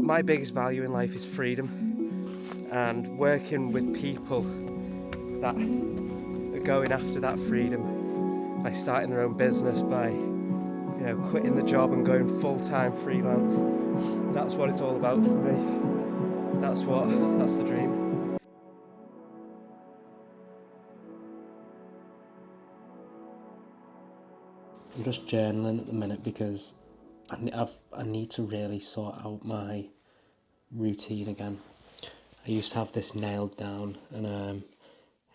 my biggest value in life is freedom, and working with people that are going after that freedom by starting their own business, by quitting the job and going full-time freelance. That's what it's all about for me. That's the dream. I'm just journaling at the minute because I need to really sort out my routine again. I used to have this nailed down, and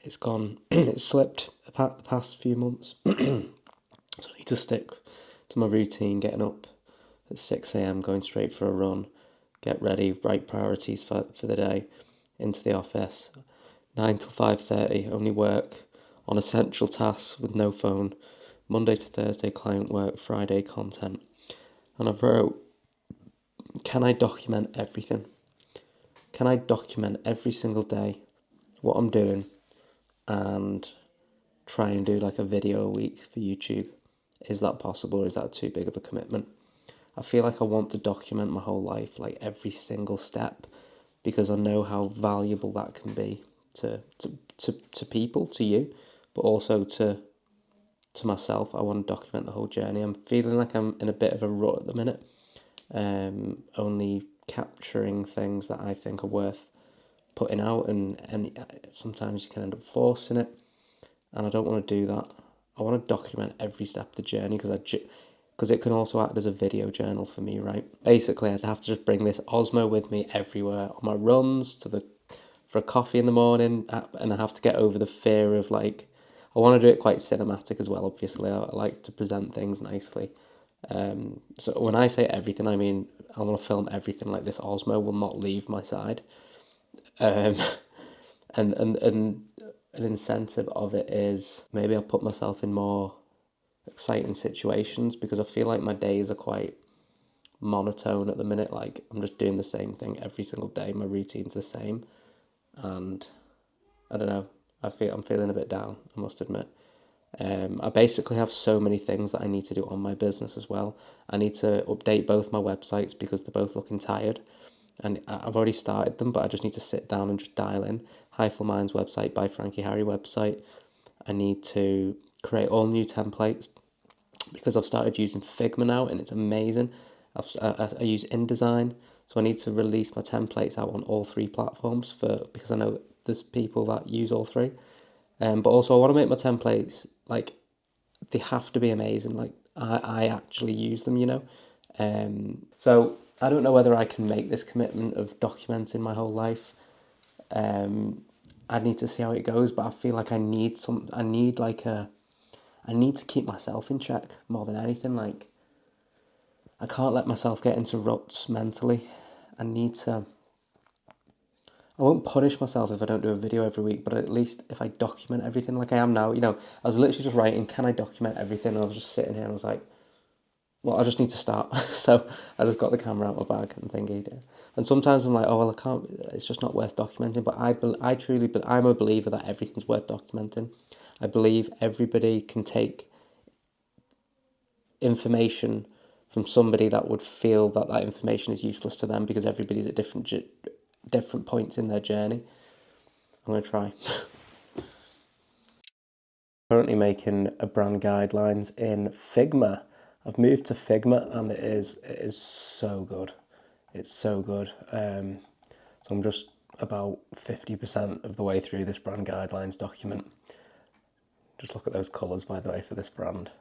it's gone. It's slipped the past few months. So I need to stick to my routine, getting up at 6 a.m, going straight for a run, get ready, write priorities for the day, into the office, 9 till 5:30, only work on essential tasks with no phone, Monday to Thursday client work, Friday content. And I've wrote, can I document everything? Can I document every single day what I'm doing and try and do like a video a week for YouTube? Is that possible, or is that too big of a commitment? I feel like I want to document my whole life, like every single step, because I know how valuable that can be to people, to you, but also to myself. I want to document the whole journey. I'm feeling like I'm in a bit of a rut at the minute, only capturing things that I think are worth putting out, and sometimes you can end up forcing it, and I don't want to do that. I want to document every step of the journey because it can also act as a video journal for me, right? Basically, I'd have to just bring this Osmo with me everywhere, on my runs, for a coffee in the morning, and I have to get over the fear of like, I want to do it quite cinematic as well, obviously. I like to present things nicely. So when I say everything, I mean I want to film everything. Like, this Osmo will not leave my side. Um, and an incentive of it is maybe I'll put myself in more exciting situations, because I feel like my days are quite monotone at the minute. Like, I'm just doing the same thing every single day. My routine's the same, and I don't know. I'm feeling a bit down, I must admit. I basically have so many things that I need to do on my business as well. I need to update both my websites because they're both looking tired. And I've already started them, but I just need to sit down and just dial in. Highful Minds website, by Frankie Harry website. I need to create all new templates because I've started using Figma now, and it's amazing. I use InDesign, so I need to release my templates out on all three platforms because I know there's people that use all three. But also I want to make my templates, like, they have to be amazing. Like, I actually use them, So I don't know whether I can make this commitment of documenting my whole life. I need to see how it goes, but I feel like I need to keep myself in check more than anything. Like, I can't let myself get into ruts mentally. I won't punish myself if I don't do a video every week, but at least if I document everything like I am now, I was literally just writing, can I document everything? And I was just sitting here and I was like, well, I just need to start. So I just got the camera out my bag and thingy. And sometimes I'm like, oh, well, I can't, it's just not worth documenting. But I'm a believer that everything's worth documenting. I believe everybody can take information from somebody that would feel that information is useless to them, because everybody's at different points in their journey. I'm going to try. Currently making a brand guidelines in Figma. I've moved to Figma, and it is so good. It's so good. So I'm just about 50% of the way through this brand guidelines document. Just look at those colours, by the way, for this brand.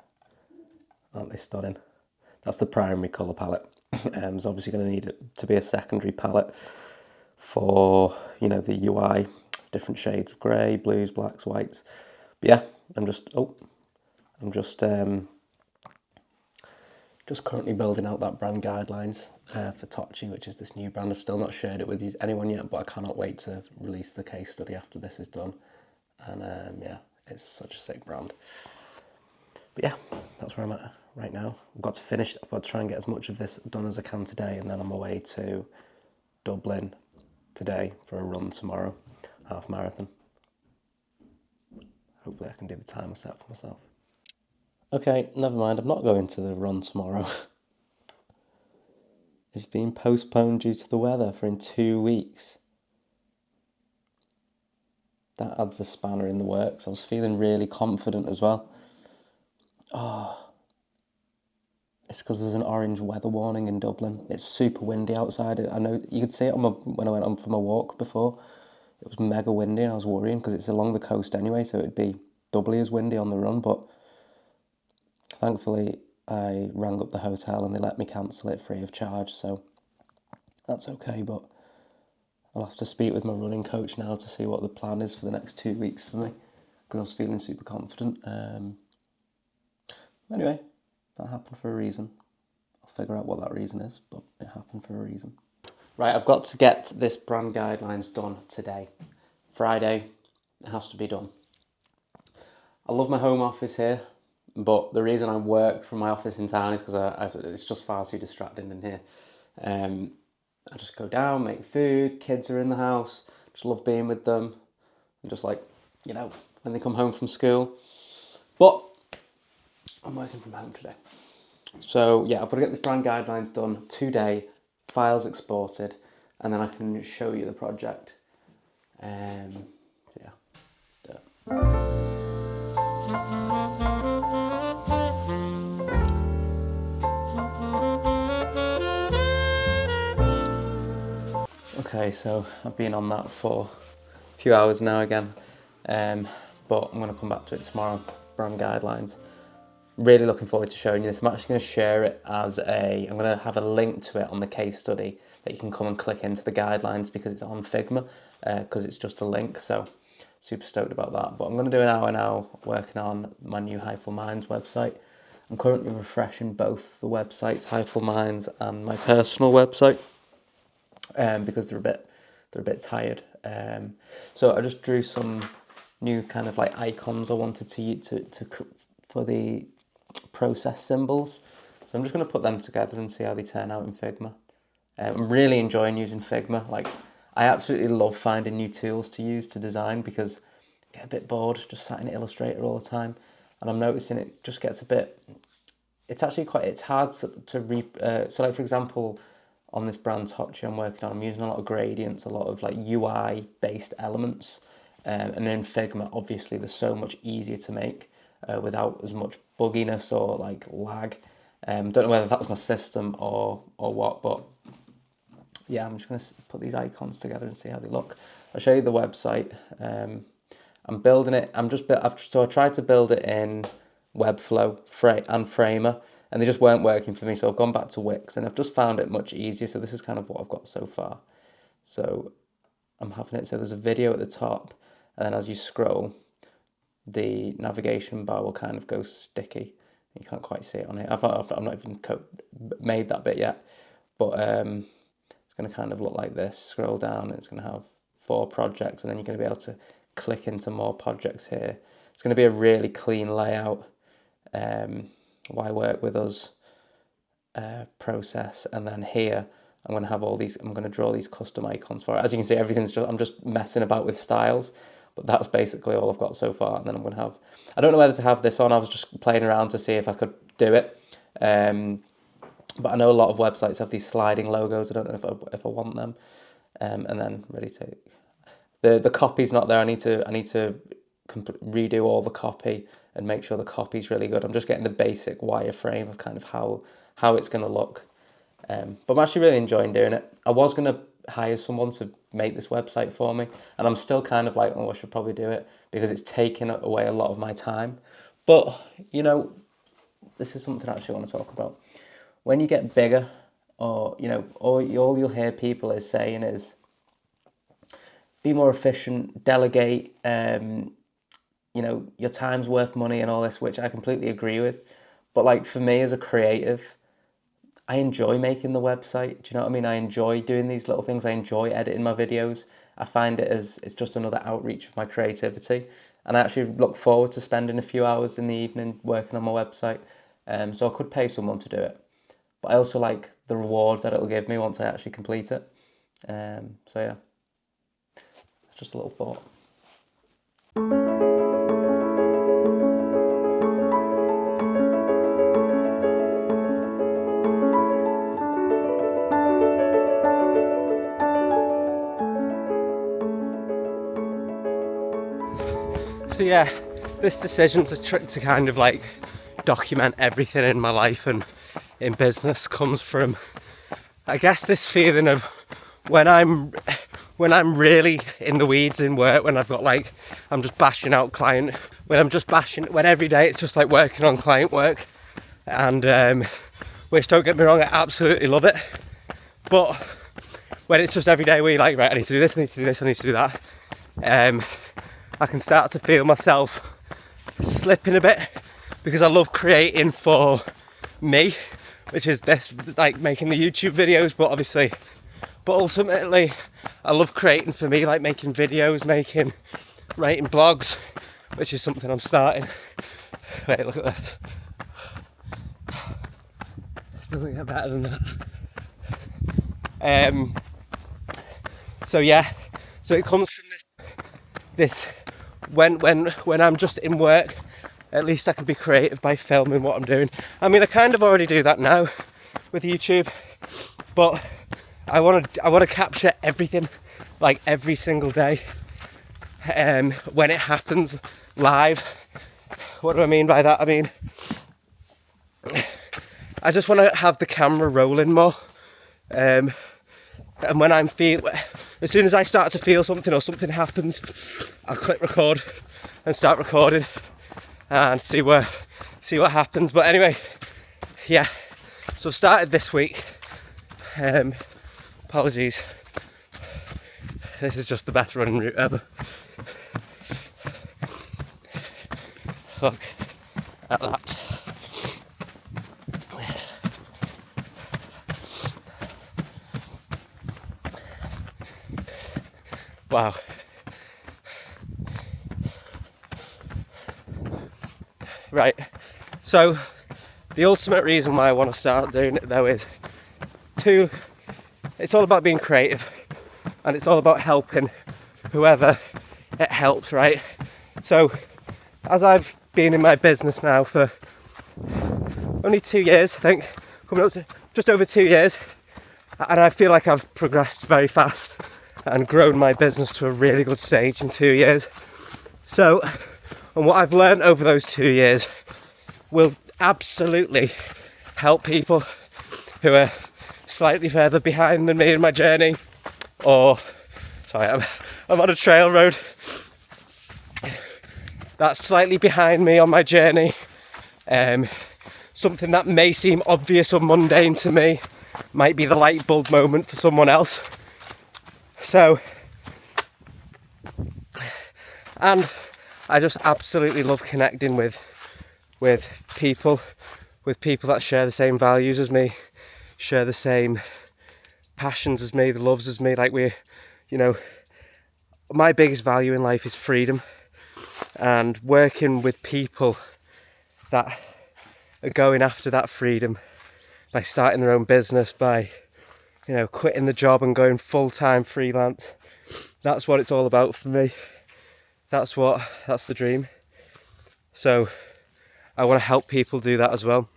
Aren't they stunning? That's the primary colour palette. It's obviously going to need it to be a secondary palette for, the UI, different shades of grey, blues, blacks, whites. But yeah, I'm just currently building out that brand guidelines for Tochi, which is this new brand. I've still not shared it with anyone yet, but I cannot wait to release the case study after this is done. And yeah, it's such a sick brand. But yeah, that's where I'm at right now. I've got to try and get as much of this done as I can today, and then I'm away to Dublin today for a run tomorrow, half marathon. Hopefully I can do the time I set for myself. Okay, never mind, I'm not going to the run tomorrow. is being postponed due to the weather for in 2 weeks. That adds a spanner in the works. I was feeling really confident as well. It's because there's an orange weather warning in Dublin. It's super windy outside. I know you could see it when I went on for my walk before. It was mega windy and I was worrying because it's along the coast anyway, so it'd be doubly as windy on the run. But thankfully, I rang up the hotel and they let me cancel it free of charge, so that's okay. But I'll have to speak with my running coach now to see what the plan is for the next 2 weeks for me, because I was feeling super confident. Anyway, that happened for a reason. I'll figure out what that reason is, but it happened for a reason. Right, I've got to get this brand guidelines done today. Friday, it has to be done. I love my home office here, but the reason I work from my office in town is because it's just far too distracting in here. I just go down, make food, kids are in the house, just love being with them, and just like, when they come home from school. But I'm working from home today. So yeah, I've got to get the brand guidelines done today, files exported, and then I can show you the project. Yeah, let's do it. Okay, so I've been on that for a few hours now again, but I'm going to come back to it tomorrow, brand guidelines. Really looking forward to showing you this. I'm actually going to share it I'm going to have a link to it on the case study that you can come and click into the guidelines because it's on Figma, because it's just a link, so super stoked about that. But I'm going to do an hour now working on my new Highful Minds website. I'm currently refreshing both the websites, Highful Minds and my personal website, because they're a bit tired. So I just drew some new kind of like icons I wanted for the process symbols. So I'm just going to put them together and see how they turn out in Figma. I'm really enjoying using Figma. Like, I absolutely love finding new tools to use to design because I get a bit bored just sat in Illustrator all the time, and I'm noticing it just gets a bit. It's hard to so like for example, on this brand's Hotchi I'm working on, I'm using a lot of gradients, a lot of like UI based elements, and in Figma obviously they're so much easier to make without as much bugginess or like lag. Don't know whether that's my system or what, but yeah, I'm just going to put these icons together and see how they look. I'll show you the website. I'm building it. I tried to build it in Webflow and Framer, and they just weren't working for me. So I've gone back to Wix, and I've just found it much easier. So this is kind of what I've got so far. So I'm having it. So there's a video at the top, and then as you scroll, the navigation bar will kind of go sticky. You can't quite see it on here. I'm not even made that bit yet, but it's going to kind of look like this. Scroll down, and it's going to have 4 projects, and then you're going to be able to click into more projects here. It's going to be a really clean layout. Why work with us process, and then here I'm going to have all these. I'm going to draw these custom icons for it. As you can see, I'm just messing about with styles. But that's basically all I've got so far. And then I'm going to have, I don't know whether to have this on. I was just playing around to see if I could do it. But I know a lot of websites have these sliding logos. I don't know if I want them. And then ready to, the copy's not there. I need to redo all the copy and make sure the copy's really good. I'm just getting the basic wireframe of kind of how it's going to look. But I'm actually really enjoying doing it. I was going to hire someone to make this website for me, and I'm still kind of like, oh, I should probably do it because it's taking away a lot of my time. But this is something I actually want to talk about. When you get bigger, or all you'll hear people is saying is be more efficient, delegate, your time's worth money and all this, which I completely agree with. But like for me as a creative, I enjoy making the website. Do you know what I mean? I enjoy doing these little things. I enjoy editing my videos. I find it as it's just another outreach of my creativity. And I actually look forward to spending a few hours in the evening working on my website. So I could pay someone to do it. But I also like the reward that it'll give me once I actually complete it. So yeah, it's just a little thought. yeah, this decision to kind of like document everything in my life and in business comes from, I guess, this feeling of when I'm really in the weeds in work, when I've got like, I'm just bashing out client, when every day it's just like working on client work, and which, don't get me wrong, I absolutely love it, but when it's just every day where you're like, right, I need to do this, I need to do this, I need to do that, I can start to feel myself slipping a bit, because I love creating for me, which is this, like making the YouTube videos, but ultimately I love creating for me, like making videos, writing blogs, which is something I'm starting. Wait, look at this. Doesn't get better than that. So yeah, so it comes from this when I'm just in work, at least I can be creative by filming what I'm doing. I mean, I kind of already do that now with YouTube, but I want to capture everything, like every single day, when it happens live. What do I mean by that? I mean, I just want to have the camera rolling more, and when as soon as I start to feel something or something happens, I'll click record and start recording and see what happens. But anyway, yeah, so I've started this week. Apologies, this is just the best running route ever. Look at that. Wow. Right, so the ultimate reason why I want to start doing it though is it's all about being creative, and it's all about helping whoever it helps, right? So as I've been in my business now for only 2 years, I think, coming up to just over 2 years, and I feel like I've progressed very fast and grown my business to a really good stage in 2 years. So, and what I've learned over those 2 years will absolutely help people who are slightly further behind than me in my journey, or, sorry, I'm on a trail road that's slightly behind me on my journey. Something that may seem obvious or mundane to me might be the light bulb moment for someone else. So, and I just absolutely love connecting with people that share the same values as me, share the same passions as me, the loves as me. Like my biggest value in life is freedom, and working with people that are going after that freedom by starting their own business, by quitting the job and going full-time freelance. That's what it's all about for me. That's the dream. So I want to help people do that as well.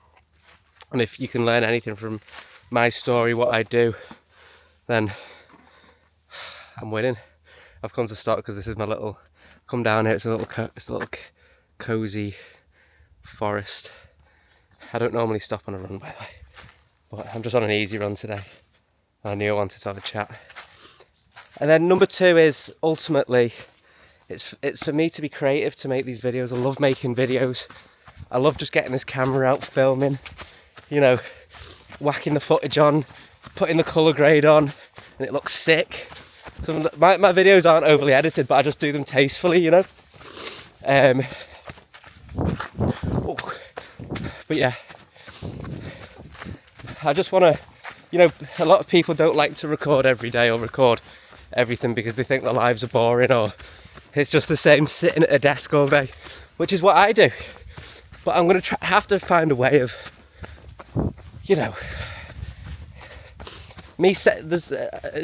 And if you can learn anything from my story, what I do, then I'm winning. I've come to stop because this is my little, come down here, it's a little cozy forest. I don't normally stop on a run, by the way, but I'm just on an easy run today. I knew I wanted to have a chat. And then number 2 is ultimately, it's for me to be creative, to make these videos. I love making videos. I love just getting this camera out, filming, whacking the footage on, putting the colour grade on, and it looks sick. My videos aren't overly edited, but I just do them tastefully, But yeah, I just want to, a lot of people don't like to record every day or record everything because they think their lives are boring, or it's just the same sitting at a desk all day, which is what I do. But I'm going to have to find a way of, it's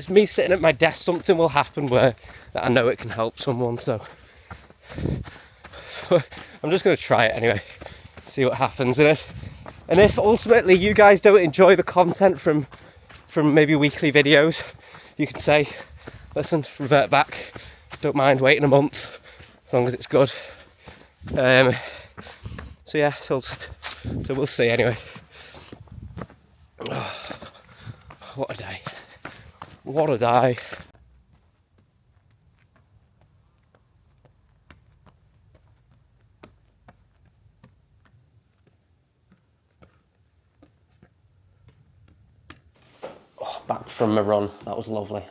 me sitting at my desk, something will happen where that I know it can help someone. So I'm just going to try it anyway, see what happens. And if ultimately you guys don't enjoy the content from maybe weekly videos, you can say, listen, revert back, don't mind waiting a month, as long as it's good. So yeah, so we'll see anyway. What a day. What a day. Oh, back from my run. That was lovely.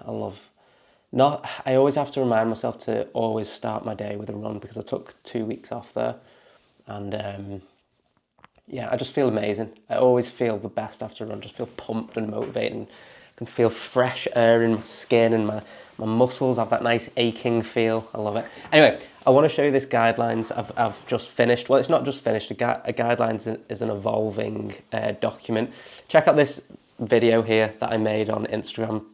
I always have to remind myself to always start my day with a run because I took 2 weeks off there. And yeah, I just feel amazing. I always feel the best after a run. Just feel pumped and motivated. And I can feel fresh air in my skin, and my muscles have that nice aching feel. I love it. Anyway, I want to show you this guidelines I've just finished. Well, it's not just finished. A guidelines is an evolving document. Check out this video here that I made on Instagram.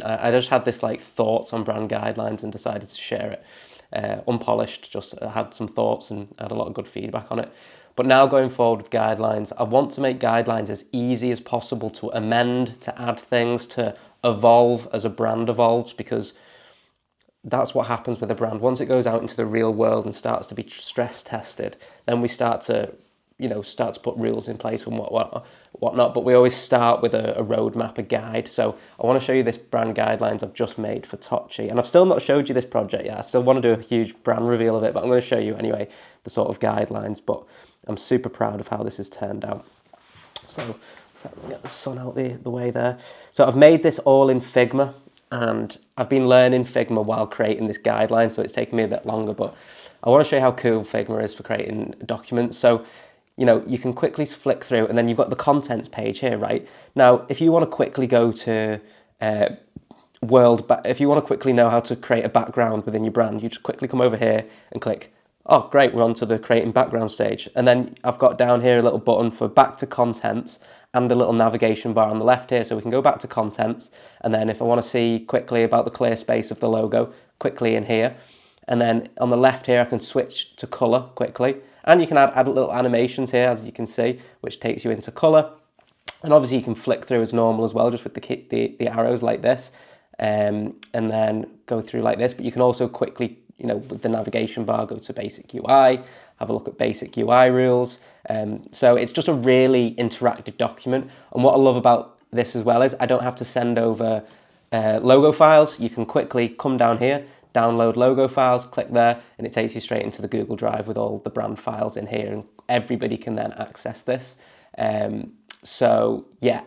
I just had this like thoughts on brand guidelines and decided to share it. Unpolished, just had some thoughts and had a lot of good feedback on it. But now going forward with guidelines, I want to make guidelines as easy as possible to amend, to add things, to evolve as a brand evolves, because that's what happens with a brand. Once it goes out into the real world and starts to be stress tested, then we start to put rules in place and whatnot. But we always start with a roadmap, a guide. So I want to show you this brand guidelines I've just made for Tocci. And I've still not showed you this project yet. I still want to do a huge brand reveal of it, but I'm going to show you anyway the sort of guidelines. But I'm super proud of how this has turned out. So let me get the sun out the way there. So I've made this all in Figma, and I've been learning Figma while creating this guideline, so it's taken me a bit longer, but I want to show you how cool Figma is for creating documents. So you can quickly flick through, and then you've got the contents page here, right? Now, if you want to quickly go to if you want to quickly know how to create a background within your brand, you just quickly come over here and click, oh, great, we're on to the creating background stage. And then I've got down here a little button for back to contents and a little navigation bar on the left here, so we can go back to contents. And then if I want to see quickly about the clear space of the logo, quickly in here. And then on the left here, I can switch to color quickly. And you can add little animations here, as you can see, which takes you into color. And obviously you can flick through as normal as well, just with the arrows like this, and then go through like this. But you can also quickly, with the navigation bar, go to basic UI, have a look at basic UI rules. So it's just a really interactive document. And what I love about this as well is I don't have to send over logo files. You can quickly come down here, download logo files, click there, and it takes you straight into the Google Drive with all the brand files in here, and everybody can then access this. So yeah,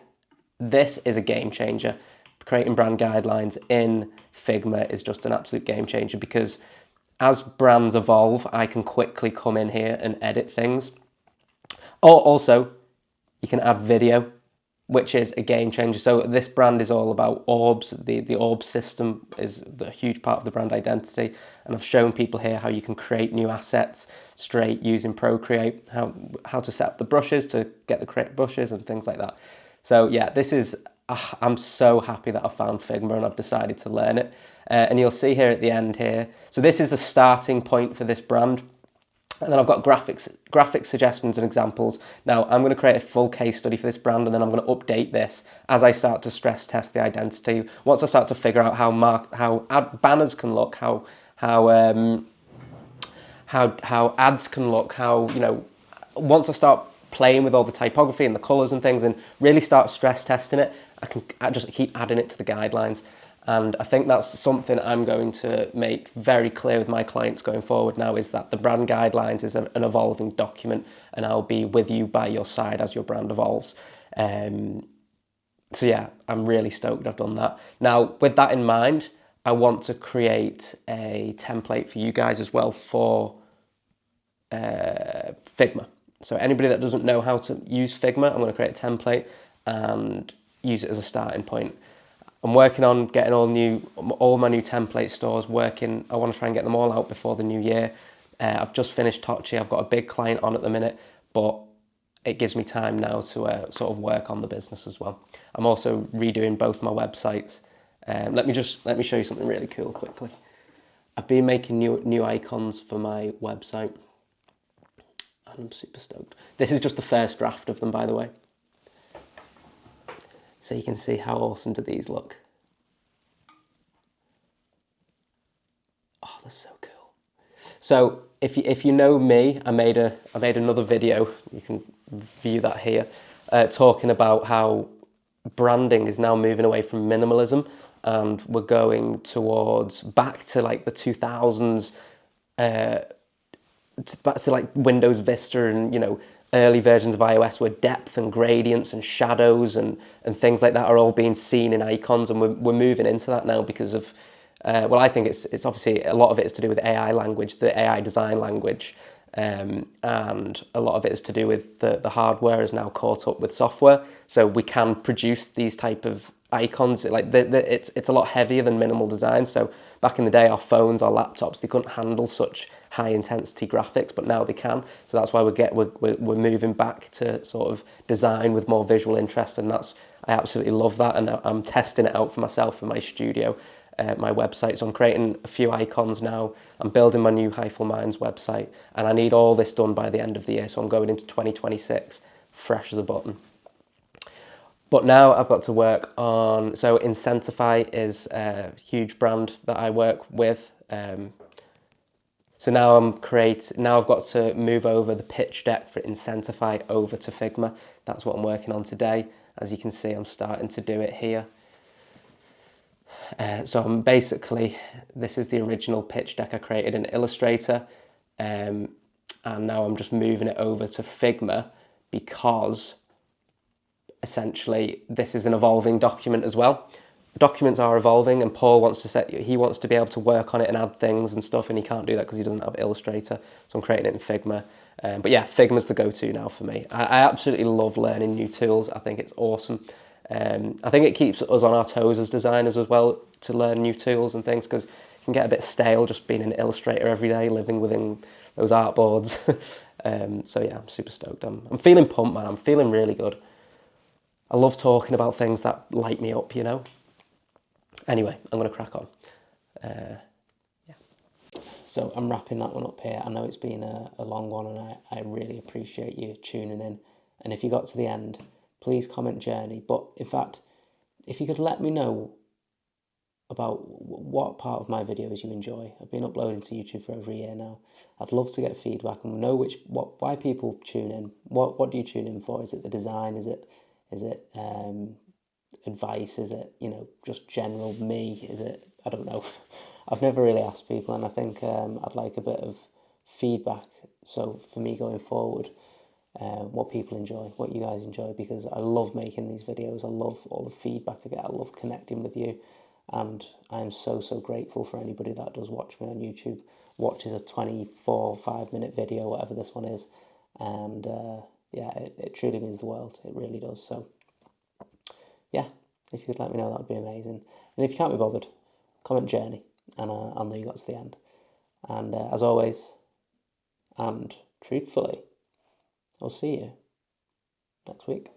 this is a game changer. Creating brand guidelines in Figma is just an absolute game changer, because as brands evolve, I can quickly come in here and edit things. Or also, you can add video, which is a game changer. So this brand is all about orbs. The orb system is a huge part of the brand identity. And I've shown people here how you can create new assets straight using Procreate, how to set up the brushes to get the correct brushes and things like that. So yeah, I'm so happy that I found Figma and I've decided to learn it. And you'll see here at the end here. So this is the starting point for this brand. And then I've got graphic suggestions and examples. Now I'm going to create a full case study for this brand, and then I'm going to update this as I start to stress test the identity. Once I start to figure out how banners can look, how ads can look, once I start playing with all the typography and the colors and things and really start stress testing it, I just keep adding it to the guidelines. And I think that's something I'm going to make very clear with my clients going forward now, is that the brand guidelines is an evolving document, and I'll be with you by your side as your brand evolves. So yeah, I'm really stoked I've done that. Now, with that in mind, I want to create a template for you guys as well for Figma. So anybody that doesn't know how to use Figma, I'm going to create a template and use it as a starting point. I'm working on getting all my new template stores working. I want to try and get them all out before the new year. I've just finished Tocci. I've got a big client on at the minute, but it gives me time now to sort of work on the business as well. I'm also redoing both my websites. Let me show you something really cool quickly. I've been making new icons for my website, and I'm super stoked. This is just the first draft of them, by the way. So you can see how awesome do these look. Oh, they're so cool. So if you know me, I made another video. You can view that here, talking about how branding is now moving away from minimalism, and we're going towards back to like the 2000s, back to like Windows Vista and, you know, early versions of iOS, where depth and gradients and shadows and things like that are all being seen in icons, and we're moving into that now because of well, I think it's obviously a lot of it is to do with AI language, the AI design language, and a lot of it is to do with the hardware is now caught up with software, so we can produce these type of icons. Like it's a lot heavier than minimal design. So back in the day, our phones, our laptops, they couldn't handle such high intensity graphics, but now they can. So that's why we're moving back to sort of design with more visual interest, and I absolutely love that, and I'm testing it out for myself in my studio. My website, so I'm creating a few icons now. I'm building my new Highful Minds website, and I need all this done by the end of the year, so I'm going into 2026 fresh as a button. But now I've got to work on, so Incentify is a huge brand that I work with. So now I've got to move over the pitch deck for Incentify over to Figma. That's what I'm working on today. As you can see, I'm starting to do it here. So I'm basically, this is the original pitch deck I created in Illustrator, and now I'm just moving it over to Figma, because essentially this is an evolving document as well. Documents are evolving, and Paul wants to be able to work on it and add things and stuff, and he can't do that because he doesn't have Illustrator, so I'm creating it in Figma. But yeah, Figma's the go-to now for me. I absolutely love learning new tools. I think it's awesome. I think it keeps us on our toes as designers as well, to learn new tools and things, because it can get a bit stale just being in Illustrator every day, living within those artboards. So yeah, I'm super stoked. I'm feeling pumped, man. I'm feeling really good. I love talking about things that light me up, you know. Anyway, I'm going to crack on. So I'm wrapping that one up here. I know it's been a long one, and I really appreciate you tuning in. And if you got to the end, please comment journey. But in fact, if you could let me know about what part of my videos you enjoy. I've been uploading to YouTube for over a year now. I'd love to get feedback and know why people tune in. What do you tune in for? Is it the design? Is it advice? Is it, you know, just general me? Is it, I don't know. I've never really asked people, and I think I'd like a bit of feedback. So for me going forward, what people enjoy, what you guys enjoy, because I love making these videos. I love all the feedback I get. I love connecting with you, and I am so grateful for anybody that does watch me on YouTube, watches a 5-minute video, whatever this one is, and yeah, it truly means the world. It really does. So yeah, if you could let me know, that would be amazing. And if you can't be bothered, comment journey, and I'll know you got to the end. And as always, and truthfully, I'll see you next week.